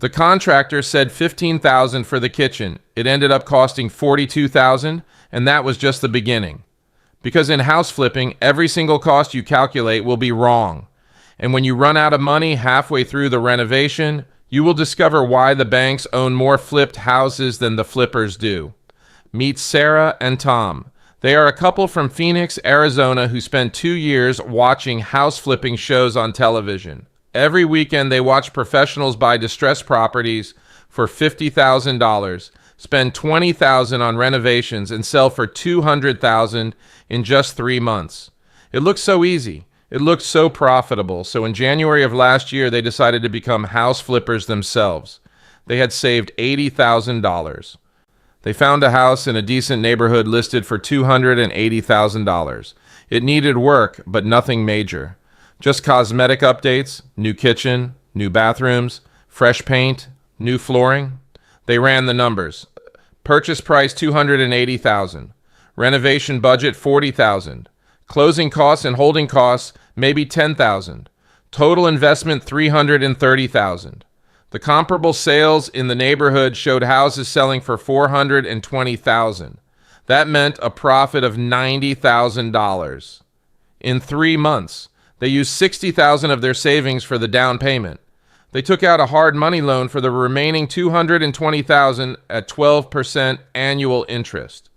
The contractor said $15,000 for the kitchen. It ended up costing $42,000, and that was just the beginning. Because in house flipping, every single cost you calculate will be wrong. And when you run out of money halfway through the renovation, you will discover why the banks own more flipped houses than the flippers do. Meet Sarah and Tom. They are a couple from Phoenix, Arizona who spent 2 years watching house flipping shows on television. Every weekend they watch professionals buy distressed properties for $50,000, spend $20,000 on renovations, and sell for $200,000 in just 3 months. It looks so easy. It looked so profitable. So in January of last year, they decided to become house flippers themselves. They had saved $80,000. They found a house in a decent neighborhood listed for $280,000. It needed work, but nothing major. Just cosmetic updates, new kitchen, new bathrooms, fresh paint, new flooring. They ran the numbers. Purchase price $280,000. Renovation budget $40,000. Closing costs and holding costs maybe $10,000. Total investment $330,000. The comparable sales in the neighborhood showed houses selling for $420,000. That meant a profit of $90,000. In 3 months, they used $60,000 of their savings for the down payment. They took out a hard money loan for the remaining $220,000 at 12% annual interest.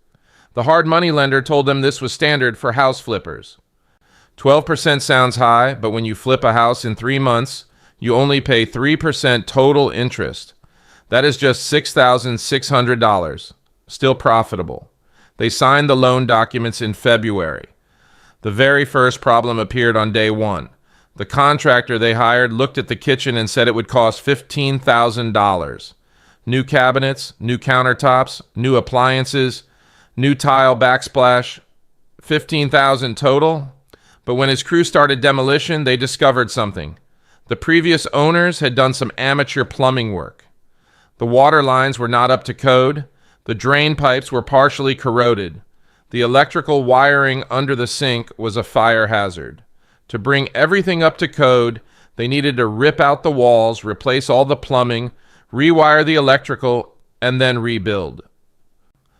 The hard money lender told them this was standard for house flippers. 12% sounds high, but when you flip a house in 3 months, you only pay 3% total interest. That is just $6,600. Still profitable. They signed the loan documents in February. The very first problem appeared on day 1. The contractor they hired looked at the kitchen and said it would cost $15,000. New cabinets, new countertops, new appliances, new tile backsplash, $15,000 total. But when his crew started demolition, they discovered something. The previous owners had done some amateur plumbing work. The water lines were not up to code. The drain pipes were partially corroded. The electrical wiring under the sink was a fire hazard. To bring everything up to code, they needed to rip out the walls, replace all the plumbing, rewire the electrical, and then rebuild.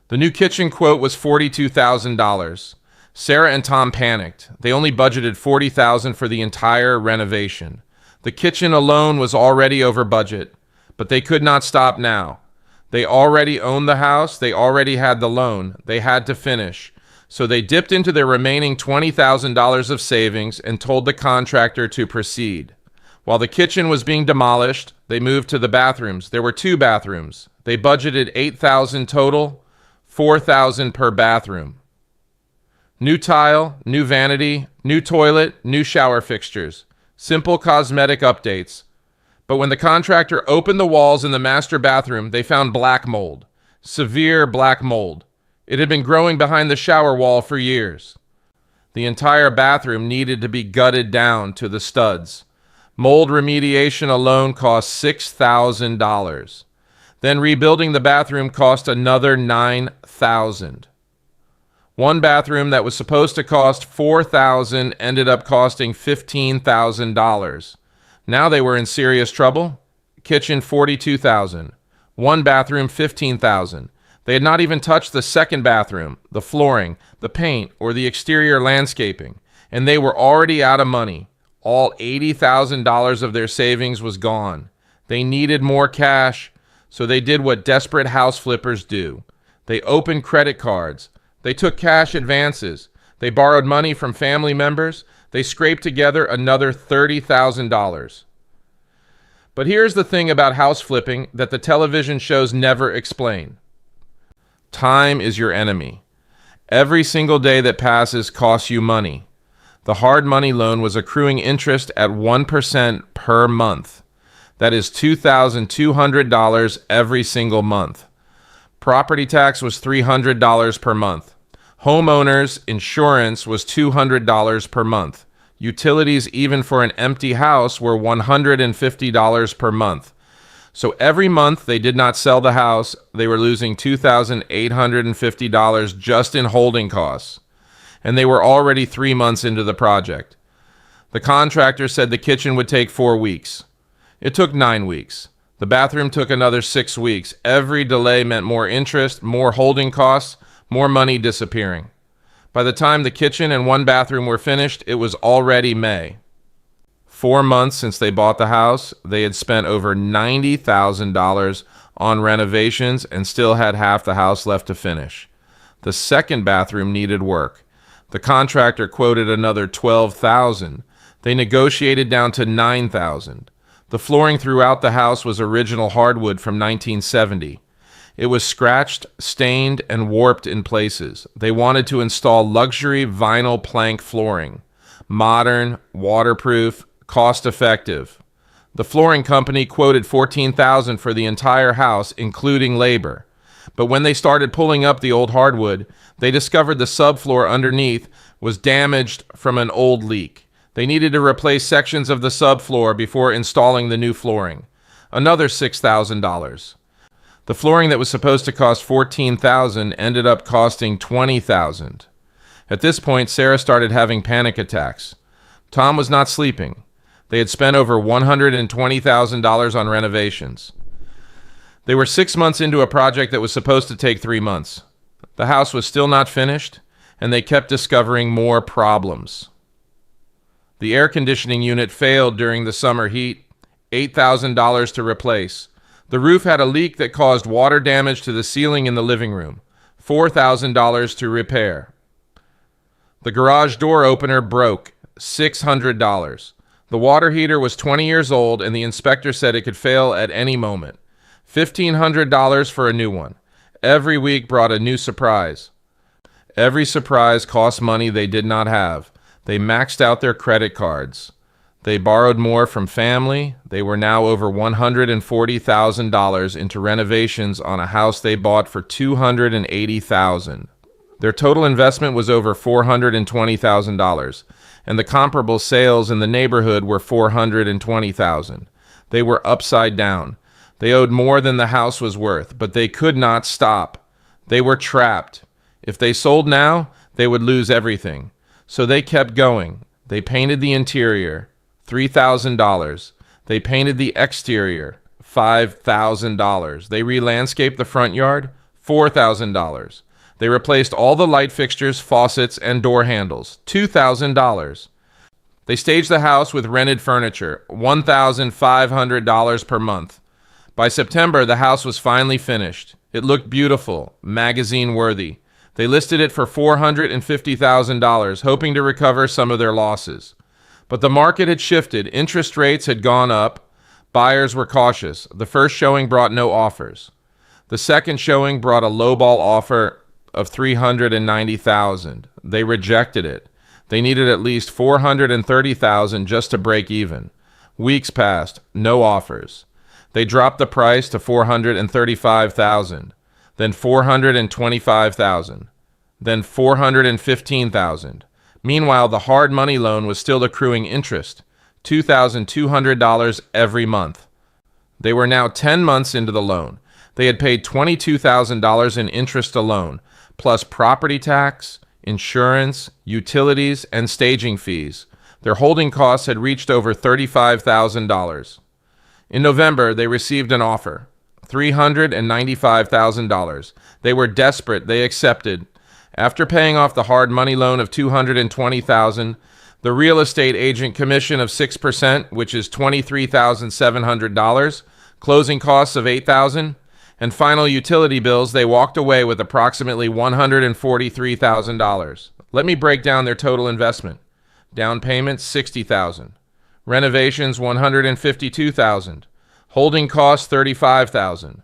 The new kitchen quote was $42,000. Sarah and Tom panicked. They only budgeted $40,000 for the entire renovation. The kitchen alone was already over budget, but they could not stop now. They already owned the house. They already had the loan. They had to finish. So they dipped into their remaining $20,000 of savings and told the contractor to proceed. While the kitchen was being demolished, they moved to the bathrooms. There were 2 bathrooms. They budgeted $8,000 total, $4,000 per bathroom. New tile, new vanity, new toilet, new shower fixtures. Simple cosmetic updates. But when the contractor opened the walls in the master bathroom, they found black mold. Severe black mold. It had been growing behind the shower wall for years. The entire bathroom needed to be gutted down to the studs. Mold remediation alone cost $6,000. Then rebuilding the bathroom cost another $9,000. One bathroom that was supposed to cost $4,000 ended up costing $15,000. Now they were in serious trouble. Kitchen $42,000. One bathroom $15,000. They had not even touched the second bathroom, the flooring, the paint, or the exterior landscaping, and they were already out of money. All $80,000 of their savings was gone. They needed more cash, so they did what desperate house flippers do. They opened credit cards. They took cash advances. They borrowed money from family members. They scraped together another $30,000. But here's the thing about house flipping that the television shows never explain. Time is your enemy. Every single day that passes costs you money. The hard money loan was accruing interest at 1% per month. That is $2,200 every single month. Property tax was $300 per month. Homeowners insurance was $200 per month. Utilities, even for an empty house, were $150 per month. So every month they did not sell the house, they were losing $2,850 just in holding costs. And they were already 3 months into the project. The contractor said the kitchen would take 4 weeks. It took 9 weeks. The bathroom took another 6 weeks. Every delay meant more interest, more holding costs, more money disappearing. By the time the kitchen and one bathroom were finished, it was already May. 4 months since they bought the house, they had spent over $90,000 on renovations and still had half the house left to finish. The second bathroom needed work. The contractor quoted another $12,000. They negotiated down to $9,000. The flooring throughout the house was original hardwood from 1970. It was scratched, stained, and warped in places. They wanted to install luxury vinyl plank flooring. Modern, waterproof, cost-effective. The flooring company quoted $14,000 for the entire house, including labor. But when they started pulling up the old hardwood, they discovered the subfloor underneath was damaged from an old leak. They needed to replace sections of the subfloor before installing the new flooring. Another $6,000. The flooring that was supposed to cost $14,000 ended up costing $20,000. At this point, Sarah started having panic attacks. Tom was not sleeping. They had spent over $120,000 on renovations. They were 6 months into a project that was supposed to take 3 months. The house was still not finished, and they kept discovering more problems. The air conditioning unit failed during the summer heat, $8,000 to replace. The roof had a leak that caused water damage to the ceiling in the living room, $4,000 to repair. The garage door opener broke, $600. The water heater was 20 years old, and the inspector said it could fail at any moment. $1,500 for a new one. Every week brought a new surprise. Every surprise cost money they did not have. They maxed out their credit cards. They borrowed more from family. They were now over $140,000 into renovations on a house they bought for $280,000. Their total investment was over $420,000, and the comparable sales in the neighborhood were $420,000. They were upside down. They owed more than the house was worth, but they could not stop. They were trapped. If they sold now, they would lose everything. So they kept going. They painted the interior, $3,000. They painted the exterior, $5,000. They re-landscaped the front yard, $4,000. They replaced all the light fixtures, faucets, and door handles, $2,000. They staged the house with rented furniture, $1,500 per month. By September, the house was finally finished. It looked beautiful, magazine-worthy. They listed it for $450,000, hoping to recover some of their losses. But the market had shifted. Interest rates had gone up. Buyers were cautious. The first showing brought no offers. The second showing brought a lowball offer of $390,000. They rejected it. They needed at least $430,000 just to break even. Weeks passed. No offers. They dropped the price to $435,000. Then $425,000, then $415,000. Meanwhile, the hard money loan was still accruing interest, $2,200 every month. They were now 10 months into the loan. They had paid $22,000 in interest alone, plus property tax, insurance, utilities, and staging fees. Their holding costs had reached over $35,000. In November, they received an offer. $395,000. They were desperate. They accepted. After paying off the hard money loan of $220,000, the real estate agent commission of 6%, which is $23,700, closing costs of $8,000, and final utility bills, they walked away with approximately $143,000. Let me break down their total investment. Down payment, $60,000. Renovations, $152,000. Holding costs, $35,000.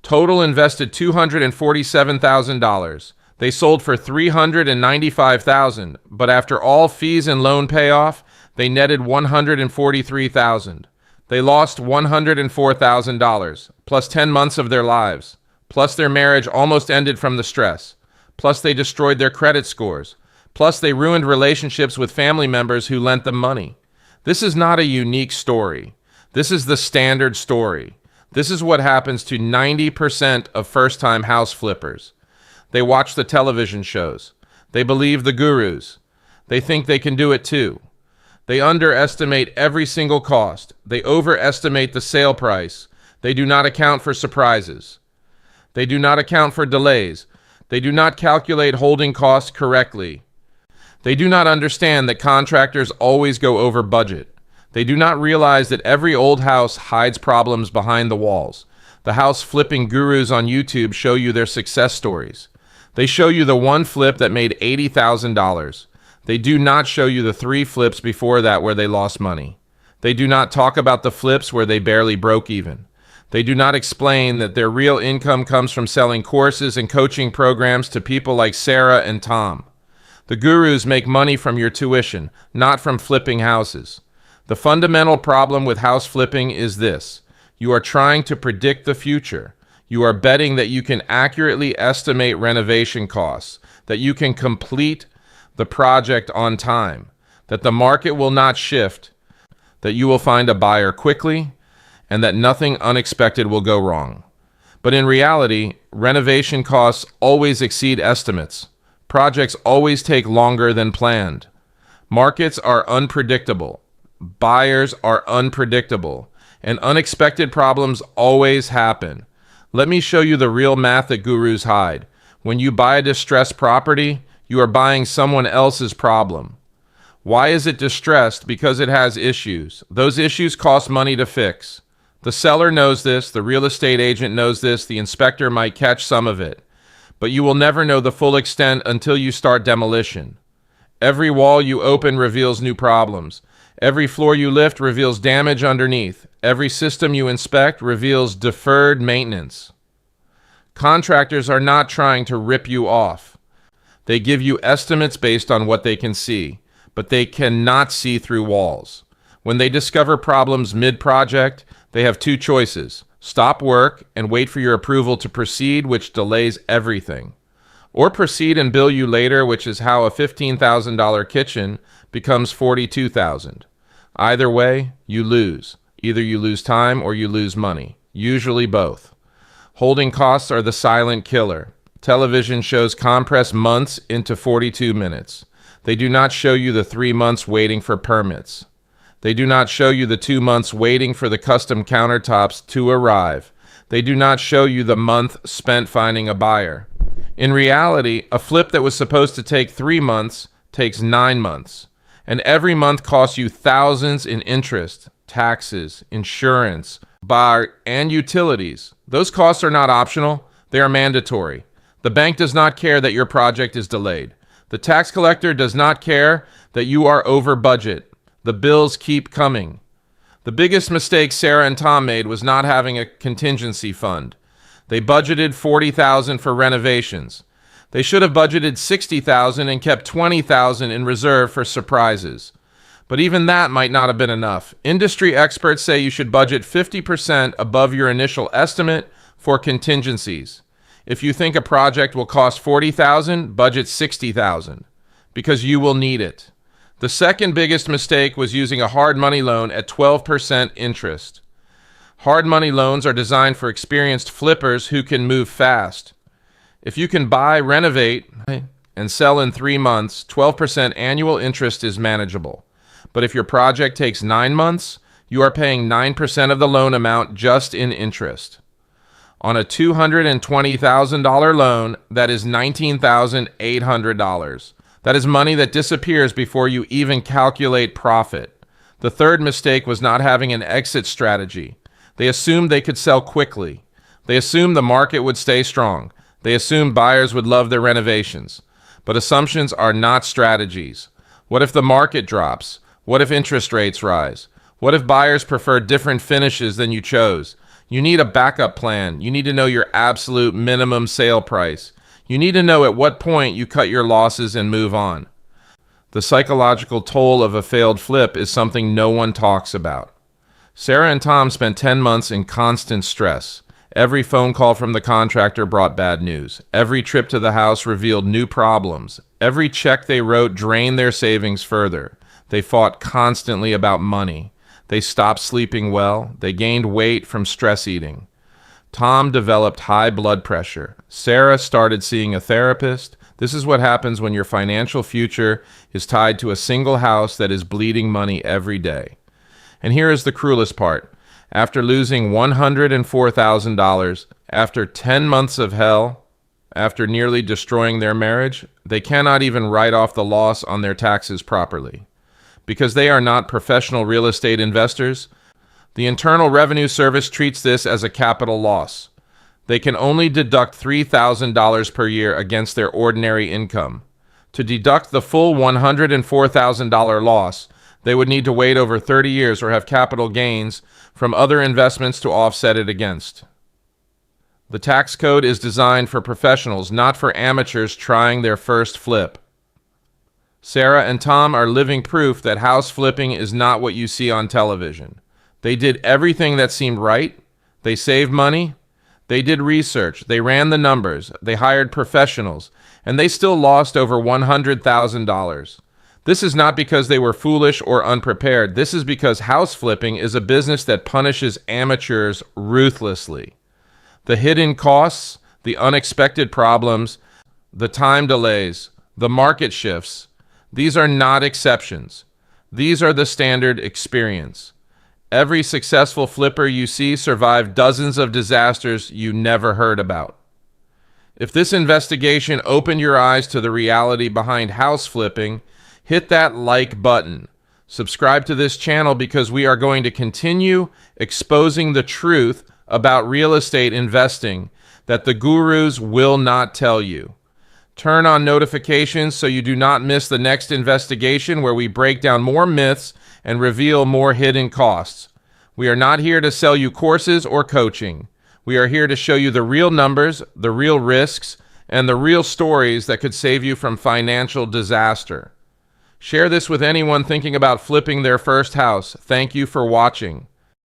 Total invested $247,000. They sold for $395,000, but after all fees and loan payoff, they netted $143,000. They lost $104,000, plus 10 months of their lives, plus their marriage almost ended from the stress, plus they destroyed their credit scores, plus they ruined relationships with family members who lent them money. This is not a unique story. This is the standard story. This is what happens to 90% of first-time house flippers. They watch the television shows. They believe the gurus. They think they can do it too. They underestimate every single cost. They overestimate the sale price. They do not account for surprises. They do not account for delays. They do not calculate holding costs correctly. They do not understand that contractors always go over budget. They do not realize that every old house hides problems behind the walls. The house flipping gurus on YouTube show you their success stories. They show you the one flip that made $80,000. They do not show you the 3 flips before that where they lost money. They do not talk about the flips where they barely broke even. They do not explain that their real income comes from selling courses and coaching programs to people like Sarah and Tom. The gurus make money from your tuition, not from flipping houses. The fundamental problem with house flipping is this. You are trying to predict the future. You are betting that you can accurately estimate renovation costs, that you can complete the project on time, that the market will not shift, that you will find a buyer quickly, and that nothing unexpected will go wrong. But in reality, renovation costs always exceed estimates. Projects always take longer than planned. Markets are unpredictable. Buyers are unpredictable. And unexpected problems always happen. Let me show you the real math that gurus hide. When you buy a distressed property, you are buying someone else's problem. Why is it distressed? Because it has issues. Those issues cost money to fix. The seller knows this, the real estate agent knows this, the inspector might catch some of it. But you will never know the full extent until you start demolition. Every wall you open reveals new problems. Every floor you lift reveals damage underneath. Every system you inspect reveals deferred maintenance. Contractors are not trying to rip you off. They give you estimates based on what they can see, but they cannot see through walls. When they discover problems mid-project, they have 2 choices: stop work and wait for your approval to proceed, which delays everything, or proceed and bill you later, which is how a $15,000 kitchen becomes $42,000. Either way, you lose. Either you lose time or you lose money, usually both. Holding costs are the silent killer. Television shows compress months into 42 minutes. They do not show you the 3 months waiting for permits. They do not show you the 2 months waiting for the custom countertops to arrive. They do not show you the month spent finding a buyer. In reality, a flip that was supposed to take 3 months takes 9 months. And every month costs you thousands in interest, taxes, insurance, bar, and utilities. Those costs are not optional. They are mandatory. The bank does not care that your project is delayed. The tax collector does not care that you are over budget. The bills keep coming. The biggest mistake Sarah and Tom made was not having a contingency fund. They budgeted $40,000 for renovations. They should have budgeted $60,000 and kept $20,000 in reserve for surprises. But even that might not have been enough. Industry experts say you should budget 50% above your initial estimate for contingencies. If you think a project will cost $40,000, budget $60,000 because you will need it. The second biggest mistake was using a hard money loan at 12% interest. Hard money loans are designed for experienced flippers who can move fast. If you can buy, renovate, and sell in 3 months, 12% annual interest is manageable. But if your project takes 9 months, you are paying 9% of the loan amount just in interest. On a $220,000 loan, that is $19,800. That is money that disappears before you even calculate profit. The third mistake was not having an exit strategy. They assumed they could sell quickly. They assumed the market would stay strong. They assumed buyers would love their renovations. But assumptions are not strategies. What if the market drops? What if interest rates rise? What if buyers prefer different finishes than you chose? You need a backup plan. You need to know your absolute minimum sale price. You need to know at what point you cut your losses and move on. The psychological toll of a failed flip is something no one talks about. Sarah and Tom spent 10 months in constant stress. Every phone call from the contractor brought bad news. Every trip to the house revealed new problems. Every check they wrote drained their savings further. They fought constantly about money. They stopped sleeping well. They gained weight from stress eating. Tom developed high blood pressure. Sarah started seeing a therapist. This is what happens when your financial future is tied to a single house that is bleeding money every day. And here is the cruelest part. After losing $104,000, after 10 months of hell, after nearly destroying their marriage, they cannot even write off the loss on their taxes properly. Because they are not professional real estate investors, the Internal Revenue Service treats this as a capital loss. They can only deduct $3,000 per year against their ordinary income. To deduct the full $104,000 loss, they would need to wait over 30 years or have capital gains from other investments to offset it against. The tax code is designed for professionals, not for amateurs trying their first flip. Sarah and Tom are living proof that house flipping is not what you see on television. They did everything that seemed right. They saved money. They did research. They ran the numbers. They hired professionals. And they still lost over $100,000. This is not because they were foolish or unprepared. This is because house flipping is a business that punishes amateurs ruthlessly. The hidden costs, the unexpected problems, the time delays, the market shifts, these are not exceptions. These are the standard experience. Every successful flipper you see survived dozens of disasters you never heard about. If this investigation opened your eyes to the reality behind house flipping, hit that like button. Subscribe to this channel because we are going to continue exposing the truth about real estate investing that the gurus will not tell you. Turn on notifications so you do not miss the next investigation where we break down more myths and reveal more hidden costs. We are not here to sell you courses or coaching. We are here to show you the real numbers, the real risks, and the real stories that could save you from financial disaster. Share this with anyone thinking about flipping their first house. Thank you for watching.